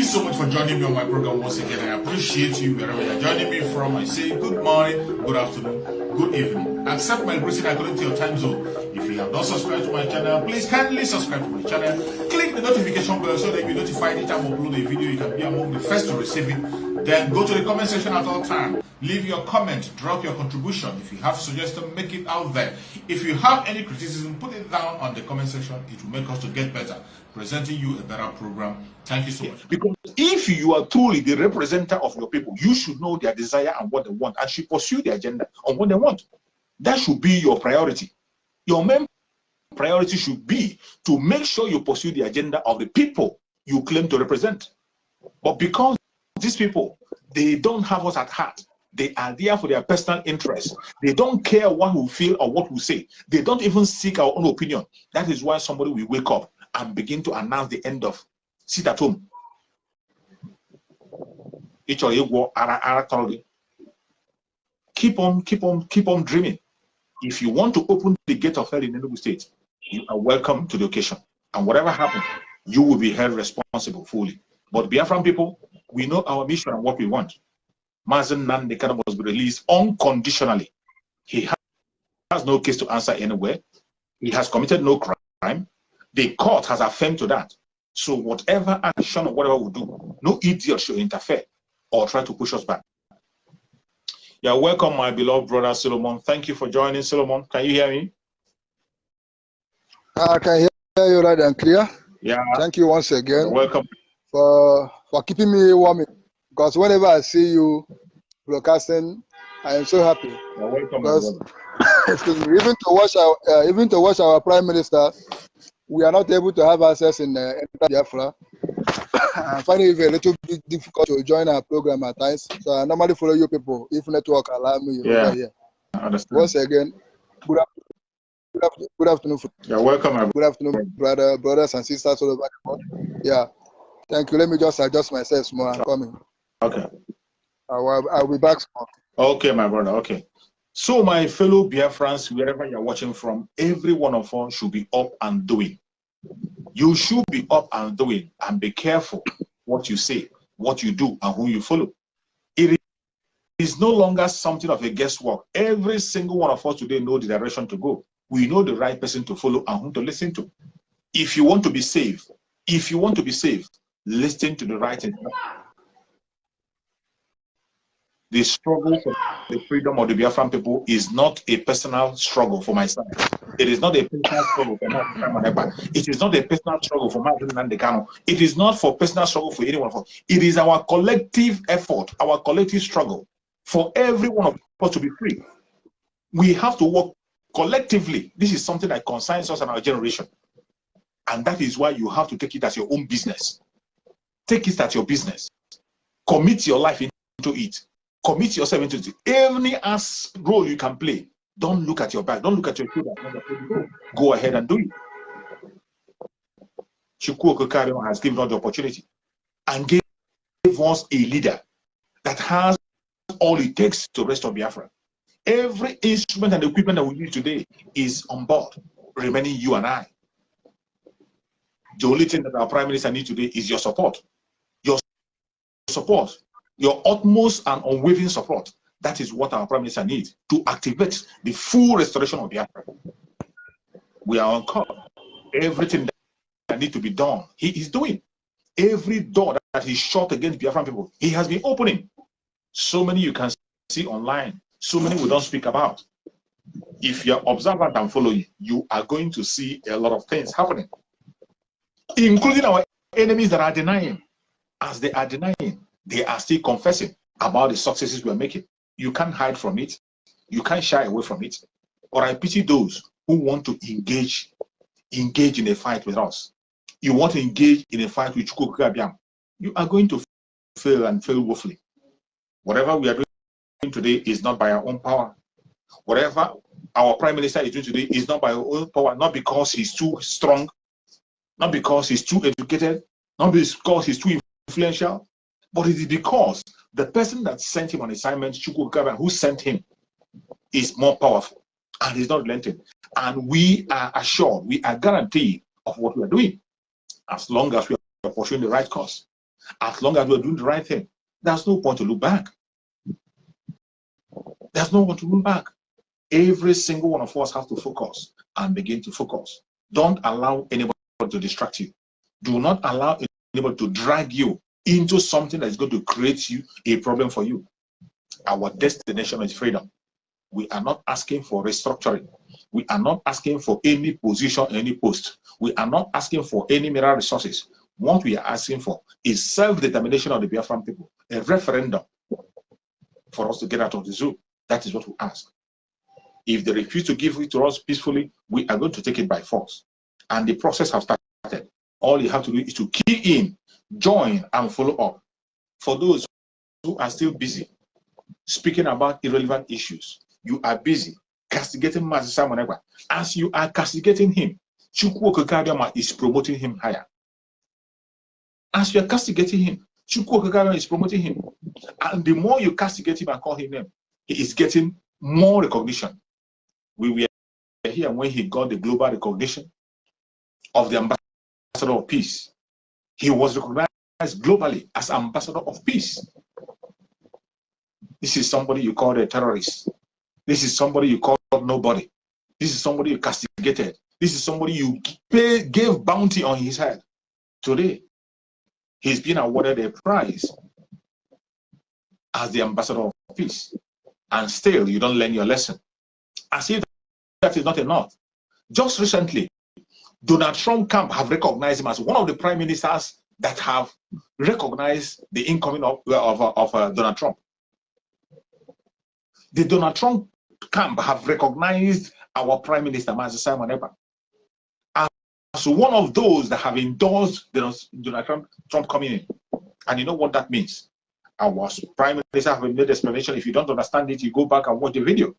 so much for joining me on my program once again. I appreciate you wherever you're joining me from. I say good morning, good afternoon, good evening. Accept my greeting according to your time zone. If you have not subscribed to my channel, please kindly subscribe to my channel. Click the notification bell so that you'll be notified anytime I upload a video. You can be among the first to receive it. Then go to the comment section at all times. Leave your comment, drop your contribution. If you have suggestions, make it out there. If you have any criticism, put it down on the comment section. It will make us to get better, presenting you a better program. Thank you so much. Because if you are truly the representative of your people, you should know their desire and what they want, and should pursue the agenda on what they want. That should be your priority. Your main priority should be to make sure you pursue the agenda of the people you claim to represent. But because these people, they don't have us at heart. They are there for their personal interest. They don't care what we feel or what we say. They don't even seek our own opinion. That is why somebody will wake up and begin to announce the end of sit at home. Keep on dreaming. If you want to open the gate of hell in Enugu State, you are welcome to the occasion. And whatever happens, you will be held responsible fully. But Biafran people, we know our mission and what we want. Mazen Nandekano was released unconditionally. He has no case to answer anywhere. He has committed no crime. The court has affirmed to that. So whatever action or whatever we do, no idiot should interfere or try to push us back. Yeah, welcome, my beloved brother Solomon. Thank you for joining, Solomon. Can you hear me? I can hear you loud and clear. Yeah. Thank you once again. You're welcome for keeping me warm. Because whenever I see you broadcasting, I am so happy. You're welcome, because even to watch our Prime Minister, we are not able to have access in Biafra. I find it a little bit difficult to join our program at times. So I normally follow you people if network allow me over here. I understand. Once again, good afternoon. You're welcome. Good afternoon, brothers and sisters all over the world. Yeah. Thank you. Let me just adjust myself small. I'm coming. Okay. I'll be back soon. Okay, my brother. Okay. So, my fellow Biafrans, wherever you're watching from, every one of us should be up and doing. You should be up and doing, and be careful what you say, what you do, and who you follow. It is no longer something of a guesswork. Every single one of us today know the direction to go. We know the right person to follow and whom to listen to. If you want to be saved, listen to the right thing. The struggle for the freedom of the Biafran people is not a personal struggle for myself. It is not a personal struggle for my It is not a personal struggle for my Nandekano. It is not for personal struggle for anyone of us. It is our collective effort, our collective struggle for every one of us to be free. We have to work collectively. This is something that concerns us and our generation. And that is why you have to take it as your own business. Take it as your business. Commit your life into it. Commit yourself into it. Any role you can play. Don't look at your back. Don't look at your shoulder. Go ahead and do it. Chukwuka Karion has given us the opportunity and gave us a leader that has all it takes to restore Biafra. Every instrument and equipment that we use today is on board, remaining you and I. The only thing that our Prime Minister needs today is your support. Your support. Your utmost and unwavering support. That is what our Prime Minister needs to activate the full restoration of Biafra. We are on call. Everything that needs to be done, he is doing. Every door that he shut against Biafran people, he has been opening. So many you can see online. So many we don't speak about. If you're observant and following, you are going to see a lot of things happening, including our enemies that are denying. As they are denying, they are still confessing about the successes we are making. You can't hide from it. You can't shy away from it. Or I pity those who want to engage in a fight with us. You want to engage in a fight with Chukwuka. You are going to fail and fail woefully. Whatever we are doing today is not by our own power. Whatever our Prime Minister is doing today is not by our own power, not because he's too strong, not because he's too educated, not because he's too influential, but it is because the person that sent him on assignment, Chukwuka, who sent him, is more powerful and he's not relenting. And we are assured, we are guaranteed of what we are doing, as long as we are pursuing the right course. As long as we're doing the right thing, there's no point to look back. There's no point to look back. Every single one of us has to focus and begin to focus. Don't allow anybody to distract you. Do not allow anybody to drag you into something that's going to create you a problem for you. Our destination is freedom. We are not asking for restructuring. We are not asking for any position, any post. We are not asking for any mineral resources. What we are asking for is self-determination of the Biafran people, a referendum for us to get out of the zoo. That is what we ask. If they refuse to give it to us peacefully, we are going to take it by force. And the process has started. All you have to do is to key in, join, and follow up. For those who are still busy speaking about irrelevant issues, you are busy castigating Master Simon Ekpa. As you are castigating him, Chukwu Okekadiama is promoting him higher. As you are castigating him, Chukwu Okekadiama is promoting him. And the more you castigate him and call him name, he is getting more recognition. We were here when he got the global recognition of the Ambassador of Peace. He was recognized globally as Ambassador of Peace. This is somebody you call a terrorist. This is somebody you call nobody. This is somebody you castigated. This is somebody you gave bounty on his head. Today, he's been awarded a prize as the Ambassador of Peace. And still, you don't learn your lesson. As if that is not enough. Just recently, Donald Trump camp have recognized him as one of the prime ministers that have recognized the incoming of Donald Trump. The Donald Trump camp have recognized our prime minister, Master Simon Ekpa, as one of those that have endorsed Donald Trump coming in. And you know what that means? Our prime minister have made explanation. If you don't understand it, you go back and watch the video.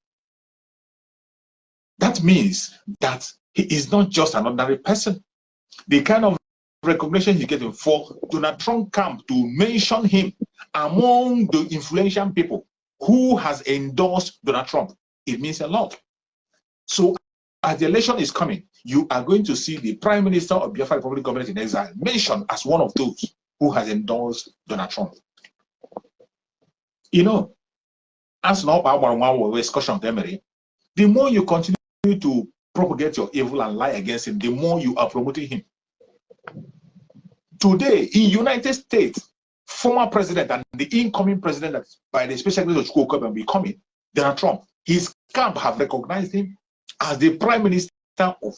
That means that he is not just an ordinary person. The kind of recognition he's getting for Donald Trump camp to mention him among the influential people who has endorsed Donald Trump, it means a lot. So as the election is coming, you are going to see the Prime Minister of Biafra Republic Government in Exile mentioned as one of those who has endorsed Donald Trump. You know, as now our discussion of memory, the more you continue to propagate your evil and lie against him, the more you are promoting him. Today, in United States, former president and the incoming president that by the special grace of Chukwu and becoming Donald Trump, his camp have recognized him as the Prime Minister of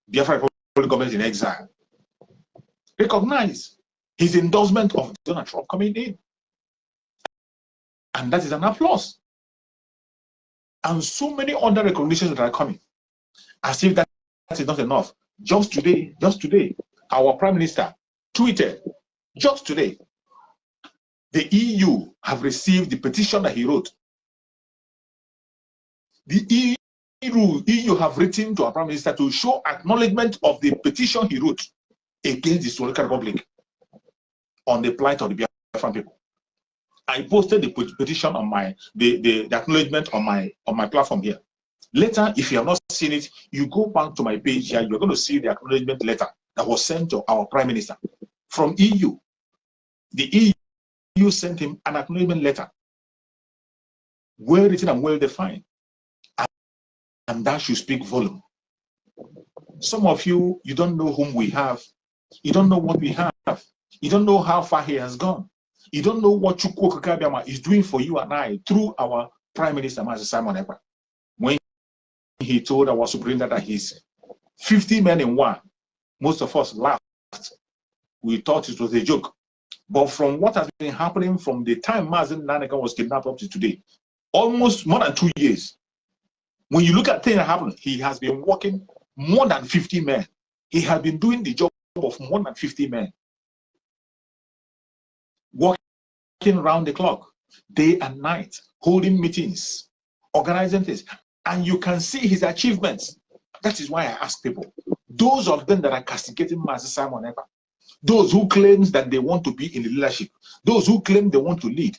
Biafra Republic Government in Exile. Recognize his endorsement of Donald Trump coming in. And that is an applause. And so many other recognitions that are coming. As if that is not enough. Just today, our Prime Minister tweeted, just today, the EU have received the petition that he wrote. The EU have written to our Prime Minister to show acknowledgement of the petition he wrote against the Slovakian Republic on the plight of the Biafran people. I posted the petition on the acknowledgement on my platform here. Later, if you have not seen it, you go back to my page here, you're going to see the acknowledgement letter that was sent to our Prime Minister from EU. The EU sent him an acknowledgement letter, well written and well defined, and that should speak volume. Some of you, you don't know whom we have, you don't know what we have, you don't know how far he has gone, you don't know what Chukwu Okekadiama is doing for you and I through our Prime Minister, Master Simon Ekpa. When he told our Supreme that he's 50 men in one, most of us laughed. We thought it was a joke. But from what has been happening from the time Mazen Naneka was kidnapped up to today, almost more than 2 years, when you look at things that happened, he has been working more than 50 men. He has been doing the job of more than 50 men. Working around the clock, day and night, holding meetings, organizing things. And you can see his achievements. That is why I ask people, those of them that are castigating Master Simon Ekpa, those who claim that they want to be in the leadership, those who claim they want to lead,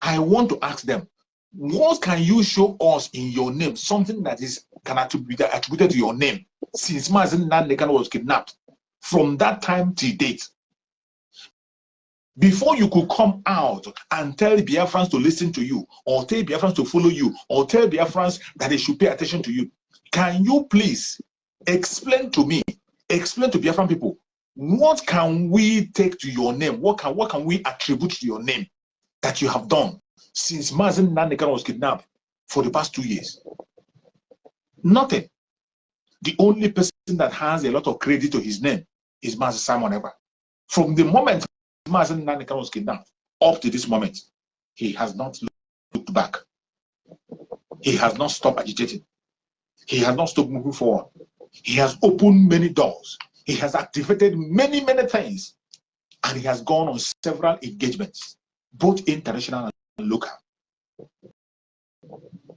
I want to ask them, what can you show us in your name, something that is attributed to your name since Mazen Nandekan was kidnapped, from that time till date? Before you could come out and tell Biafrans to listen to you, or tell Biafrans to follow you, or tell Biafrans that they should pay attention to you, can you please explain to me, explain to Biafran people, what can we take to your name? What can we attribute to your name that you have done since Mazen Nandekan was kidnapped for the past 2 years? Nothing. The only person that has a lot of credit to his name is Mazen Simon Ekpa. From the moment Mazen Nandekan was kidnapped up to this moment, he has not looked back. He has not stopped agitating. He has not stopped moving forward. He has opened many doors. He has activated many things. And he has gone on several engagements, both international and local.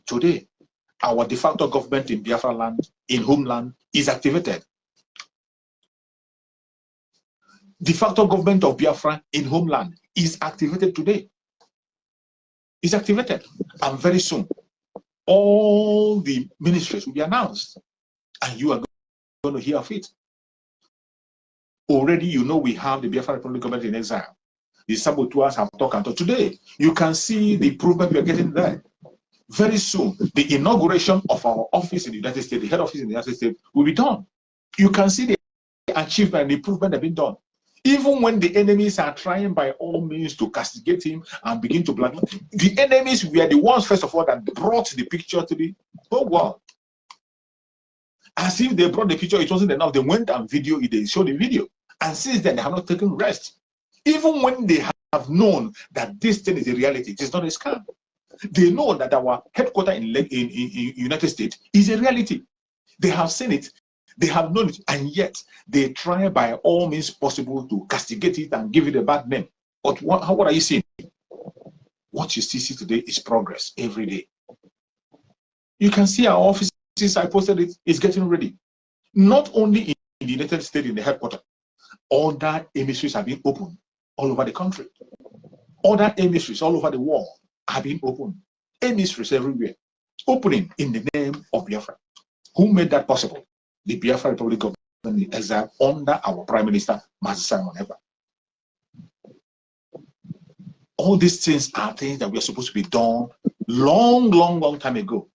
Today, our de facto government in Biafra land, in homeland, is activated. De facto government of Biafra in homeland is activated today. It's activated. And very soon, all the ministries will be announced. And you are going to hear of it. Already, you know, we have the Biafra Republic government in exile. The saboteurs have talked and talked. Today, you can see the improvement we are getting there. Very soon, the inauguration of our office in the United States, the head office in the United States, will be done. You can see the achievement and the improvement that have been done. Even when the enemies are trying by all means to castigate him and begin to blackmail, the enemies were the ones, first of all, that brought the picture to the whole world. As if they brought the picture, it wasn't enough. They went and videoed it, they showed the video. And since then, they have not taken rest. Even when they have known that this thing is a reality, it is not a scam. They know that our headquarters in United States is a reality. They have seen it, they have known it, and yet they try by all means possible to castigate it and give it a bad name. But what are you seeing? What you see today is progress every day. You can see our offices, I posted it, is getting ready. Not only in the United States, in the headquarters, other emissaries have been opened all over the country. Other emissaries all over the world have been opened. Emissaries everywhere, opening in the name of Biafra. Who made that possible? The Biafra Republic of exile under our Prime Minister, Mazi Simon Ekpa. All these things are things that we are supposed to be done long time ago.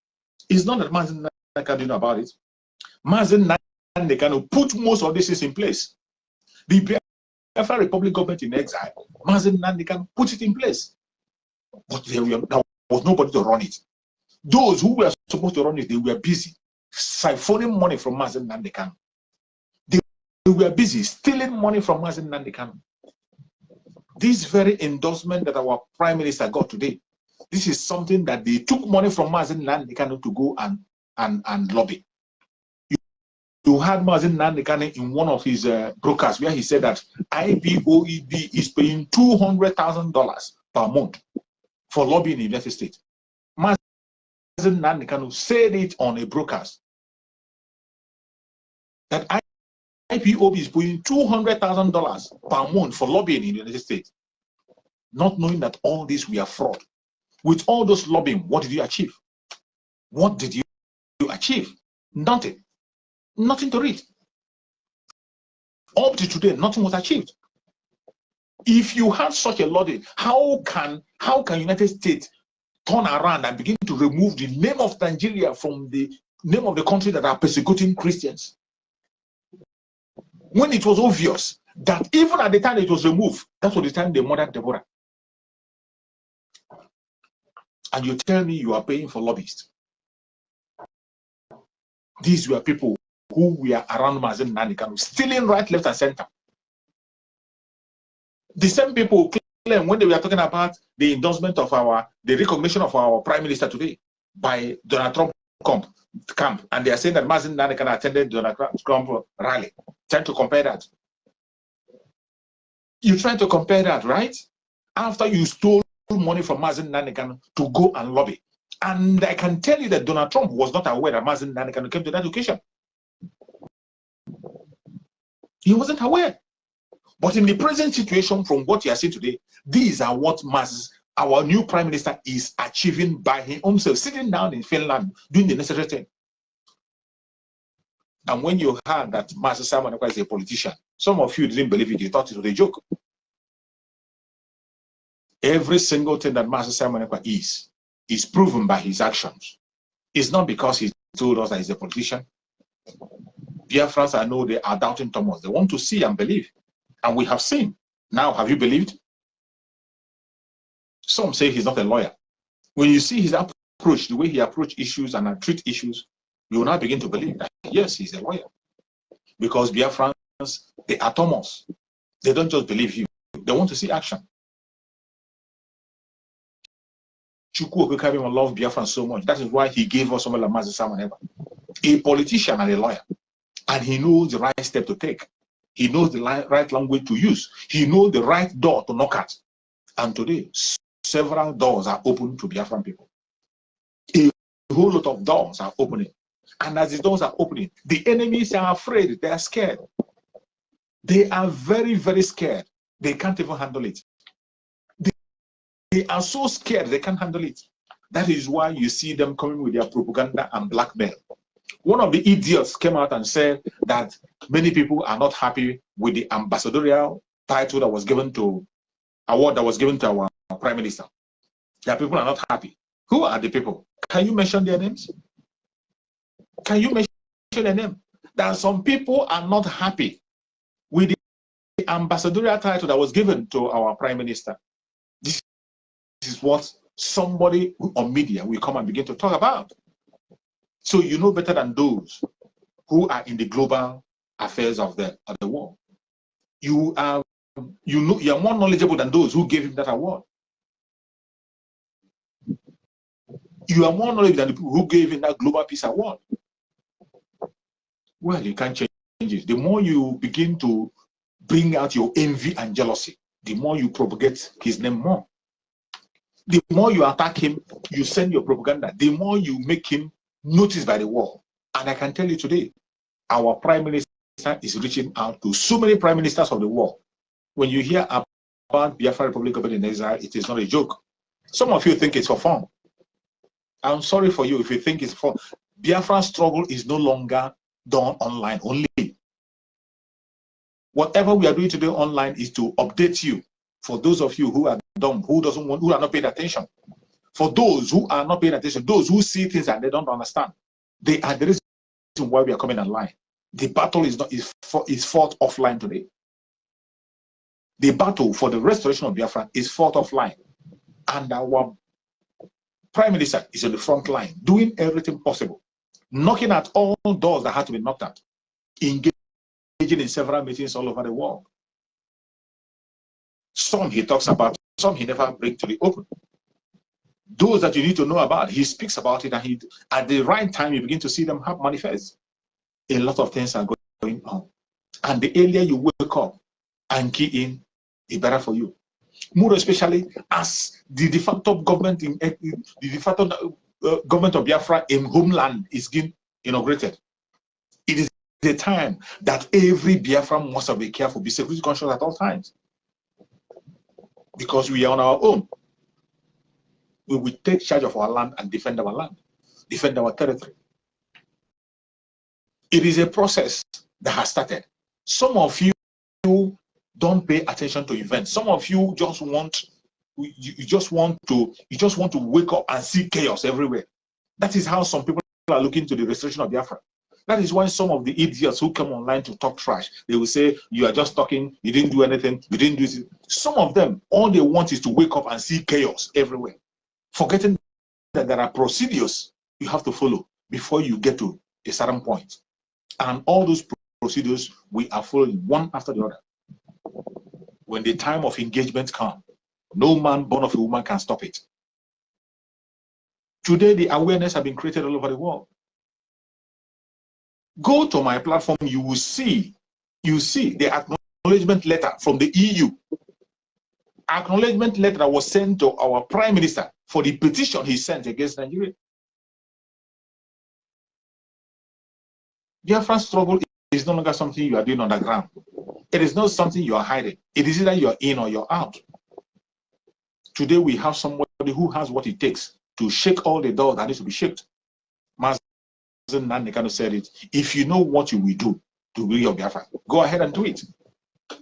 It's not that Mazi Nandekan didn't know about it. Mazi Nandekan put most of these things in place. The Biafra Republic government in exile, Mazi Nandekan put it in place. But there was nobody to run it. Those who were supposed to run it, they were busy siphoning money from Mazi Nandekan. They were busy stealing money from Mazi Nandekan. This very endorsement that our Prime Minister got today, this is something that they took money from Mazi Nandekan to go and lobby. You had Mazi Nandekan in one of his broadcasts where he said that IPOED is paying $200,000 per month for lobbying in the United States. Mazi Nandekan said it on a broadcast that IPOB is paying $200,000 per month for lobbying in the United States, not knowing that all this we are fraud. With all those lobbying, what did you achieve? What did you achieve? Nothing. Nothing to read. Up to today, nothing was achieved. If you have such a lobby, how can United States turn around and begin to remove the name of Nigeria from the name of the country that are persecuting Christians? When it was obvious that even at the time it was removed, that was the time they murdered Deborah. And you tell me you are paying for lobbyists. These were people who were around Mazi Nandekan, stealing right, left, and center. The same people claim when they were talking about the endorsement of the recognition of our Prime Minister today by Donald Trump camp, and they are saying that Mazi Nandekan attended Donald Trump rally. Trying to compare that. You're trying to compare that, right? After you stole money from Mazi Nandekan to go and lobby. And I can tell you that Donald Trump was not aware that Mazi Nandekan came to that occasion. He wasn't aware. But in the present situation, from what you are seeing today, these are what our new Prime Minister is achieving by himself, sitting down in Finland, doing the necessary thing. And when you heard that Mazi Simon Ekpa is a politician, some of you didn't believe it. You thought it was a joke. Every single thing that Master Simon Ekpa is proven by his actions. It's not because he told us that he's a politician. Biafrans, I know they are doubting Thomas. They want to see and believe. And we have seen. Now, have you believed? Some say he's not a lawyer. When you see his approach, the way he approaches issues and treat issues, you will now begin to believe that, yes, he's a lawyer. Because Biafrans, they are Thomas. They don't just believe you. They want to see action. Chukwu Okekabim loved Biafran so much. That is why he gave us someone like Mazi Simon Ekpa, a politician and a lawyer. And he knows the right step to take. He knows the right language to use. He knows the right door to knock at. And today, several doors are open to Biafran people. A whole lot of doors are opening. And as the doors are opening, the enemies are afraid. They are scared. They are very, very scared. They can't even handle it. They are so scared they can't handle it. That is why you see them coming with their propaganda and blackmail. One of the idiots came out and said that many people are not happy with the ambassadorial title that was given to, award that was given to our Prime Minister. That people are not happy. Who are the people? Can you mention their names? Can you mention their name? That some people are not happy with the ambassadorial title that was given to our Prime Minister. This is what somebody on media will come and begin to talk about. So you know better than those who are in the global affairs of the world. You are more knowledgeable than those who gave him that award. You are more knowledgeable than the people who gave him that Global Peace Award. Well, you can't change it. The more you begin to bring out your envy and jealousy, the more you propagate his name more. The more you attack him, you send your propaganda, the more you make him noticed by the world. And I can tell you today, our Prime Minister is reaching out to so many Prime Ministers of the world. When you hear about Biafra Republic Government in exile, it is not a joke. Some of you think it's for fun. I'm sorry for you if you think it's for fun. Biafra struggle is no longer done online only. Whatever we are doing today online is to update you. For those of you who are dumb, who are not paying attention. For those who are not paying attention, those who see things and they don't understand, they are the reason why we are coming online. The battle is fought offline today. The battle for the restoration of Biafra is fought offline. And our Prime Minister is on the front line, doing everything possible, knocking at all doors that had to be knocked at, engaging in several meetings all over the world. Some he talks about, some he never brings to the open. Those that you need to know about, he speaks about it, and at the right time you begin to see them manifest. A lot of things are going on. And the earlier you wake up and key in, the better for you. More especially as the de facto government government of Biafra in homeland is being inaugurated. It is the time that every Biafran must be careful, be security conscious at all times. Because we are on our own. We will take charge of our land and defend our land, defend our territory. It is a process that has started. Some of you don't pay attention to events. Some of you just want to wake up and see chaos everywhere. That is how some people are looking to the restoration of Biafra. That is why some of the idiots who come online to talk trash, they will say, you are just talking, you didn't do anything, you didn't do this. Some of them, all they want is to wake up and see chaos everywhere, forgetting that there are procedures you have to follow before you get to a certain point. And all those procedures we are following one after the other. When the time of engagement comes, no man born of a woman can stop it. Today, the awareness has been created all over the world. Go to my platform, you will see the acknowledgement letter from the EU. Acknowledgement letter that was sent to our Prime Minister for the petition he sent against Nigeria. Biafra struggle is no longer something you are doing underground. It is not something you are hiding. It is either you're in or you're out. Today we have somebody who has what it takes to shake all the doors that need to be shaken. Mazen Nandekano said it. If you know what you will do to bring your Biafra, go ahead and do it.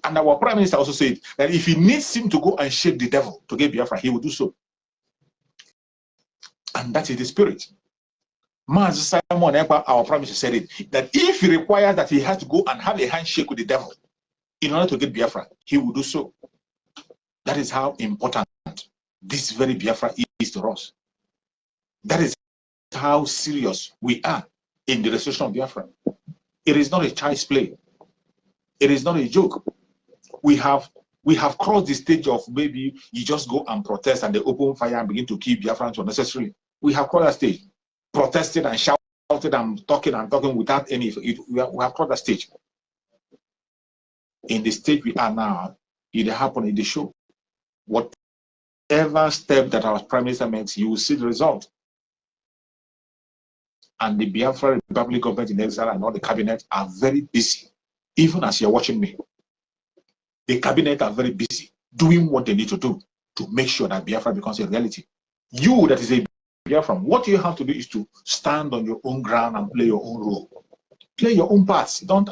And our Prime Minister also said that if he needs him to go and shake the devil to get Biafra, he will do so. And that is the spirit. Master Simon Ekpa, our Prime Minister, said it, that if he requires that he has to go and have a handshake with the devil in order to get Biafra, he will do so. That is how important this very Biafra is to us. That is how serious we are in the restoration of Biafra. It is not a child's play. It is not a joke. We have crossed the stage of maybe you just go and protest and they open fire and begin to kill Biafrans unnecessarily. We have crossed that stage. Protested and shouted and talking without any. We have crossed that stage. In the stage we are now, it happened in the show. Whatever step that our Prime Minister makes, you will see the result. And the Biafra Republic government in exile and all the cabinet are very busy. Even as you're watching me, the cabinet are very busy doing what they need to do to make sure that Biafra becomes a reality. You that is a Biafran, what you have to do is to stand on your own ground and play your own role. Play your own parts. Don't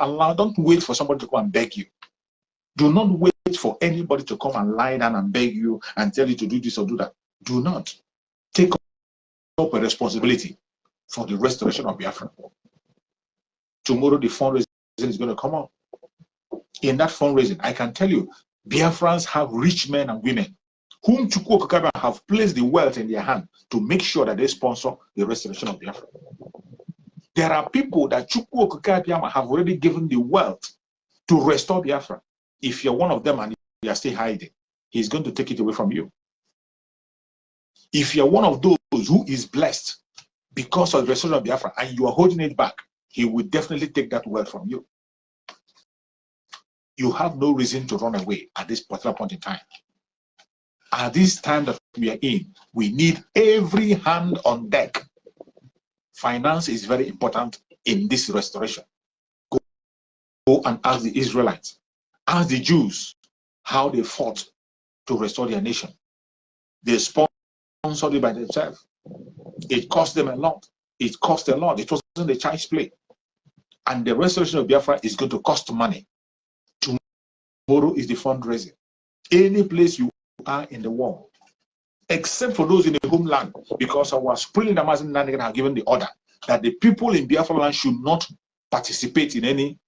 wait for somebody to come and beg you. Do not wait for anybody to come and lie down and beg you and tell you to do this or do that. Do not. Take up a responsibility for the restoration of Biafra. Tomorrow the fundraising is going to come up. In that fundraising, I can tell you, Biafrans have rich men and women whom Chukwu Okakabia have placed the wealth in their hand to make sure that they sponsor the restoration of Biafra. There are people that Chukwu Okakabia have already given the wealth to restore Biafra. If you're one of them and you are still hiding, he's going to take it away from you. If you're one of those who is blessed because of the restoration of Biafra and you are holding it back, he will definitely take that wealth from you. You have no reason to run away at this particular point in time. At this time that we are in, we need every hand on deck. Finance is very important in this restoration. Go and ask the Israelites, ask the Jews how they fought to restore their nation. They sponsored it by themselves. It cost them a lot. It cost a lot. It wasn't a child's play. And the restoration of Biafra is going to cost money. Tomorrow is the fundraising. Any place you are in the world, except for those in the homeland, because our Supreme Amazon Nandigan have given the order that the people in Biafra land should not participate in any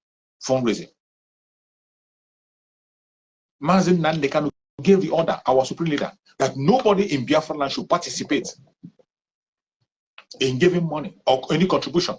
fundraising. Mazin Nandigan gave the order, our supreme leader, that nobody in Biafra land should participate in giving money or any contribution